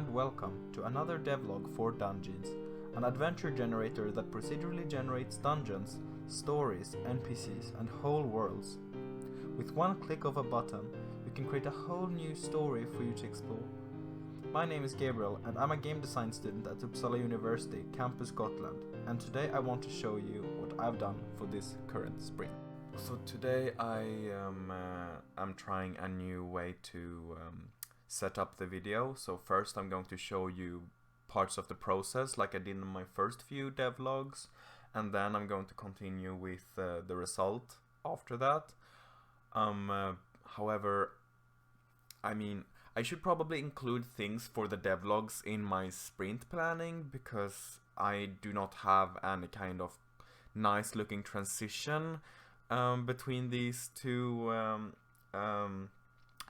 and welcome to another devlog for DunGenes, an adventure generator that procedurally generates dungeons, stories, NPCs, and whole worlds. With one click of a button, you can create a whole new story for you to explore. My name is Gabriel, and I'm a game design student at Uppsala University, Campus Gotland, and today I want to show you what I've done for this current spring. So today I am trying a new way to set up the video. So first I'm going to show you parts of the process like I did in my first few devlogs, and then I'm going to continue with the result after that. However, I should probably include things for the devlogs in my sprint planning because I do not have any kind of nice looking transition between these two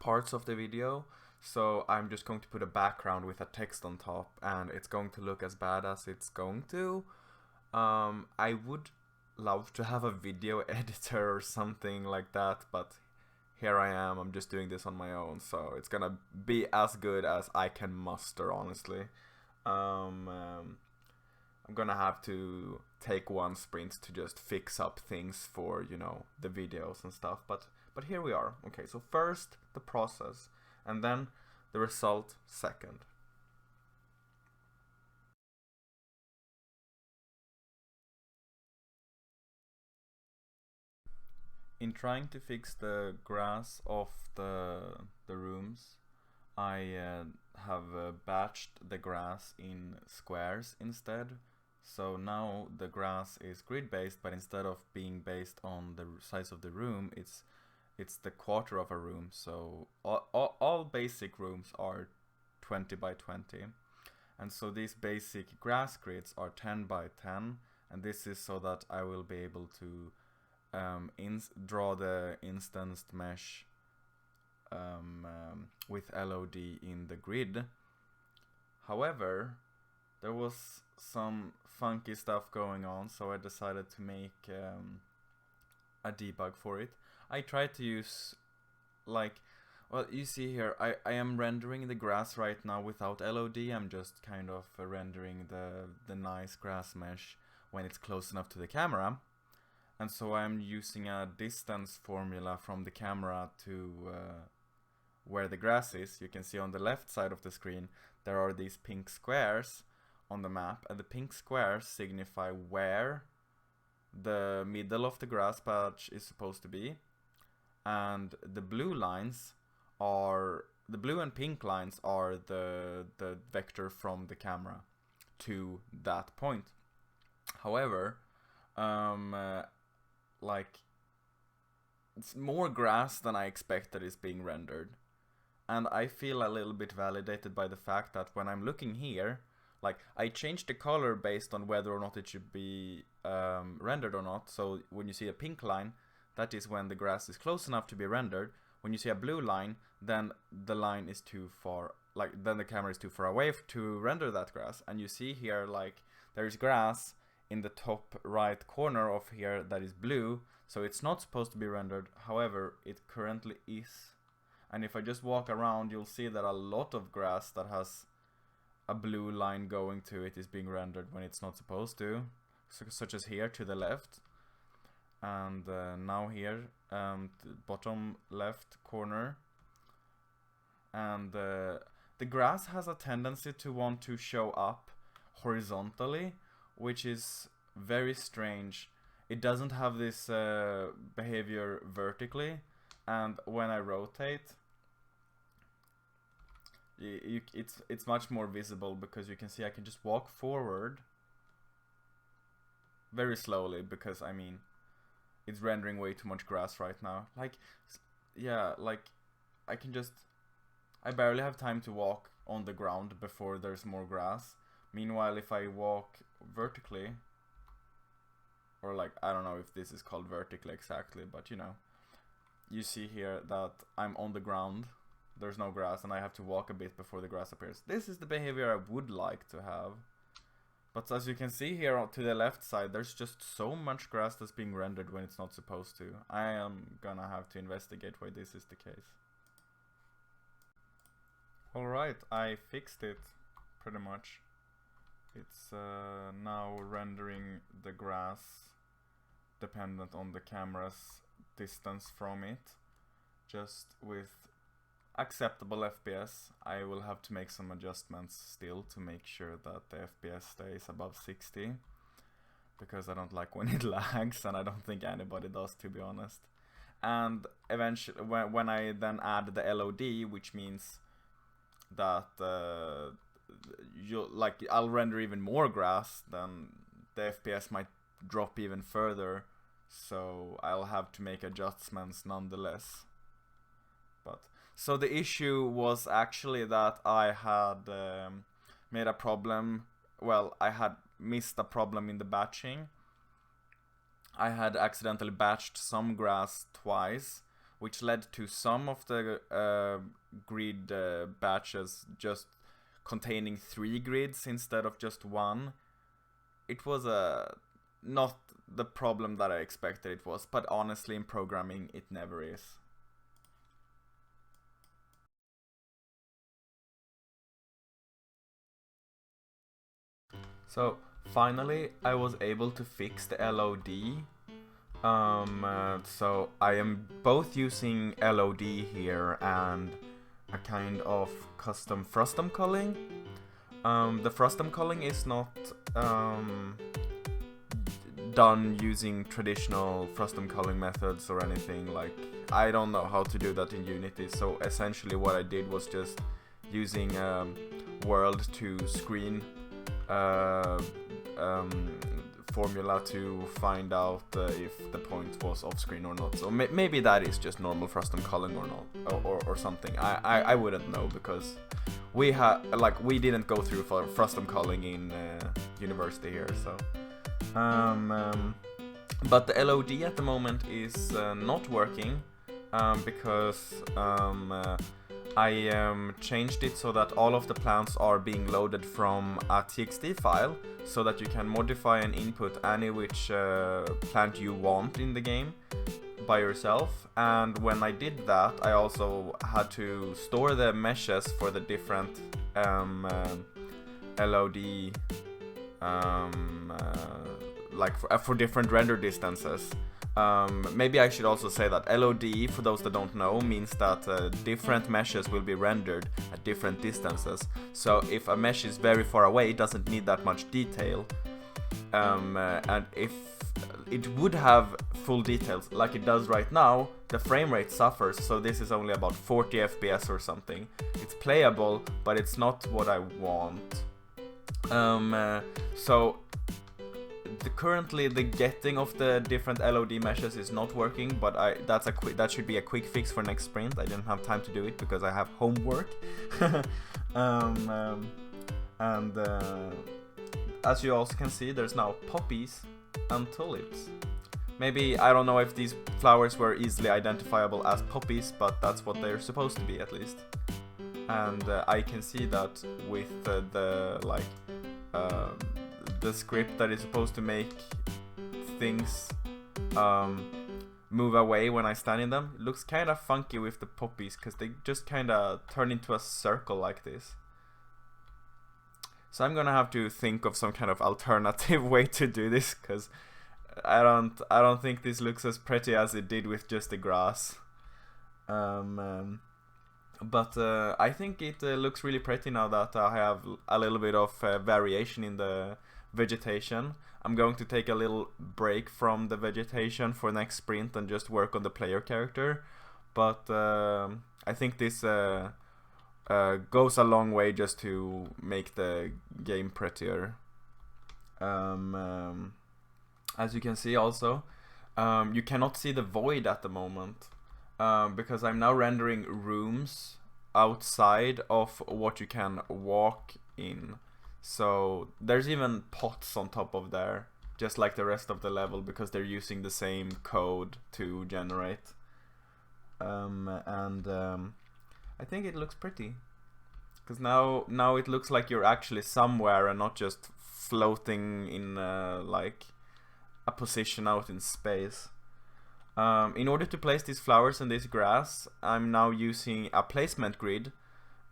parts of the video. So I'm just going to put a background with a text on top, and it's going to look as bad as it's going to. I would love to have a video editor or something like that, but here I am, I'm just doing this on my own, so it's gonna be as good as I can muster, honestly. I'm gonna have to take one sprint to just fix up things for, you know, the videos and stuff, but here we are. Okay, so first the process, and then the result second. In trying to fix the grass of the rooms, I have batched the grass in squares instead. So now the grass is grid based, but instead of being based on the size of the room, it's the quarter of a room. So all basic rooms are 20 by 20, and so these basic grass grids are 10 by 10, and this is so that I will be able to draw the instanced mesh with LOD in the grid. However, there was some funky stuff going on, so I decided to make a debug for it. I tried to use, like, well, you see here, I am rendering the grass right now without LOD. I'm just kind of rendering the nice grass mesh when it's close enough to the camera. And so I'm using a distance formula from the camera to where the grass is. You can see on the left side of the screen there are these pink squares on the map, and the pink squares signify where the middle of the grass patch is supposed to be, and the blue lines are, the blue and pink lines are the vector from the camera to that point. However, like, it's more grass than I expected is being rendered, and I feel a little bit validated by the fact that when I'm looking here, like, I changed the color based on whether or not it should be rendered or not. So when you see a pink line, that is when the grass is close enough to be rendered. When you see a blue line, then the line is too far, like, then the camera is too far away to render that grass. And you see here, like, there's grass in the top right corner of here that is blue, so it's not supposed to be rendered. However, it currently is. And if I just walk around, you'll see that a lot of grass that has a blue line going to it is being rendered when it's not supposed to, such as here to the left, and now here, the bottom left corner. And the grass has a tendency to want to show up horizontally, which is very strange. It doesn't have this behavior vertically, and when I rotate, it's much more visible because you can see I can just walk forward very slowly because, I mean, it's rendering way too much grass right now. Like, yeah, like, I barely have time to walk on the ground before there's more grass. Meanwhile, if I walk vertically, or, like, I don't know if this is called vertically exactly, but you know, you see here that I'm on the ground, there's no grass, and I have to walk a bit before the grass appears. This is the behavior I would like to have. But as you can see here to the left side, there's just so much grass that's being rendered when it's not supposed to. I am gonna have to investigate why this is the case. Alright, I fixed it pretty much. It's now rendering the grass dependent on the camera's distance from it, just with acceptable FPS. I will have to make some adjustments still to make sure that the FPS stays above 60, because I don't like when it lags, and I don't think anybody does, to be honest. And eventually, when I then add the LOD, which means that I'll render even more grass, then the FPS might drop even further, so I'll have to make adjustments nonetheless. But so the issue was actually that I had made a problem. Well, I had missed a problem in the batching. I had accidentally batched some grass twice, which led to some of the grid batches just containing 3 grids instead of just 1. It was not the problem that I expected it was, but honestly in programming it never is. So finally I was able to fix the LOD. So I am both using LOD here and a kind of custom frustum culling. The frustum culling is not done using traditional frustum culling methods or anything. Like, I don't know how to do that in Unity, so essentially what I did was just using world to screen formula to find out if the point was off screen or not. So maybe that is just normal frustum culling or not, or something. I wouldn't know, because we didn't go through for frustum culling in university here. So but the LOD at the moment is not working because I changed it so that all of the plants are being loaded from a txt file, so that you can modify and input any which plant you want in the game by yourself. And when I did that, I also had to store the meshes for the different LOD for different render distances. Maybe I should also say that LOD, for those that don't know, means that different meshes will be rendered at different distances. So if a mesh is very far away, it doesn't need that much detail. And if it would have full details like it does right now, the frame rate suffers. So this is only about 40 FPS or something. It's playable, but it's not what I want. So currently the getting of the different LOD meshes is not working, but that should be a quick fix for next sprint. I didn't have time to do it because I have homework. As you also can see, there's now poppies and tulips. Maybe, I don't know if these flowers were easily identifiable as poppies, but that's what they're supposed to be, at least. And I can see that with the script that is supposed to make things move away when I stand in them. It looks kind of funky with the poppies, because they just kind of turn into a circle like this. So I'm gonna have to think of some kind of alternative way to do this, because I don't think this looks as pretty as it did with just the grass. But I think it looks really pretty now that I have a little bit of variation in the vegetation. I'm going to take a little break from the vegetation for next sprint and just work on the player character. But I think this goes a long way just to make the game prettier. As you can see also, you cannot see the void at the moment, because I'm now rendering rooms outside of what you can walk in. So there's even pots on top of there, just like the rest of the level, because they're using the same code to generate. I think it looks pretty, because now it looks like you're actually somewhere and not just floating in like a position out in space. In order to place these flowers and this grass, I'm now using a placement grid,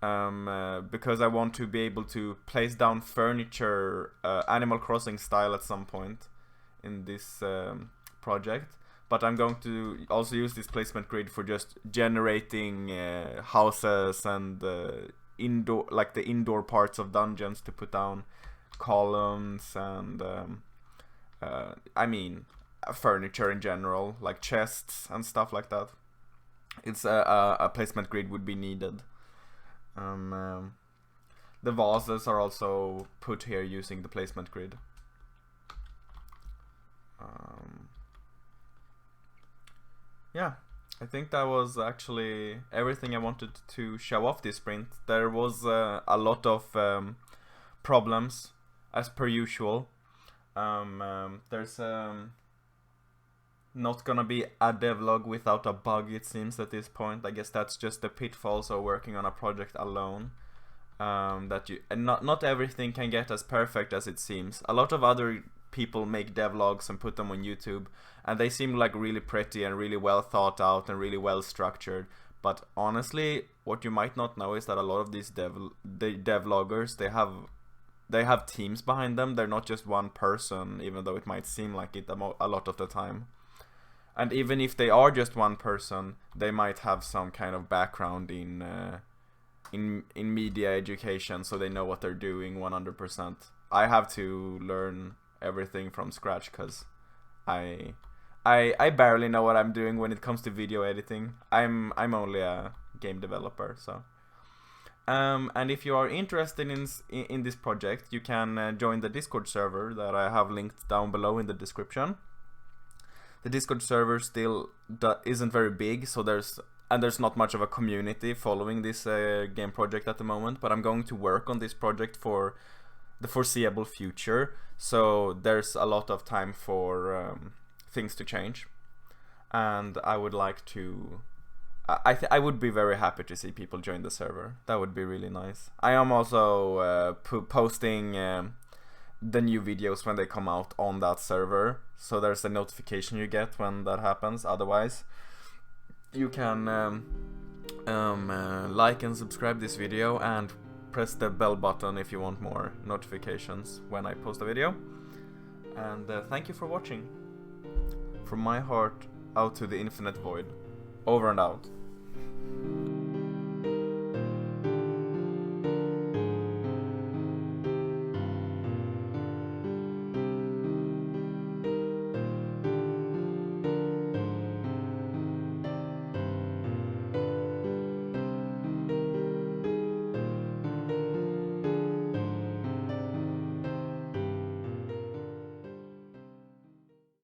because I want to be able to place down furniture Animal Crossing style at some point in this project. But I'm going to also use this placement grid for just generating houses and indoor, like the indoor parts of dungeons, to put down columns and I mean furniture in general, like chests and stuff like that. It's a placement grid would be needed. The vases are also put here using the placement grid. Yeah, I think that was actually everything I wanted to show off this sprint. There was a lot of problems, as per usual. There's not gonna be a devlog without a bug, it seems, at this point. I guess that's just the pitfalls of working on a project alone. That you and not everything can get as perfect as it seems. A lot of other people make devlogs and put them on YouTube, and they seem like really pretty and really well thought out and really well structured. But honestly, what you might not know is that a lot of these devloggers, they have teams behind them. They're not just one person, even though it might seem like it a lot of the time. And even if they are just one person, they might have some kind of background in media education, so they know what they're doing 100%. I have to learn everything from scratch because I barely know what I'm doing when it comes to video editing. I'm only a game developer, so. And if you are interested in this project, you can join the Discord server that I have linked down below in the description. The Discord server still isn't very big, so there's not much of a community following this game project at the moment, but I'm going to work on this project for the foreseeable future, so there's a lot of time for things to change. And I would like to... I would be very happy to see people join the server. That would be really nice. I am also posting the new videos when they come out on that server, so there's a notification you get when that happens. Otherwise, you can like and subscribe this video and press the bell button if you want more notifications when I post a video. And thank you for watching. From my heart out to the infinite void. Over and out.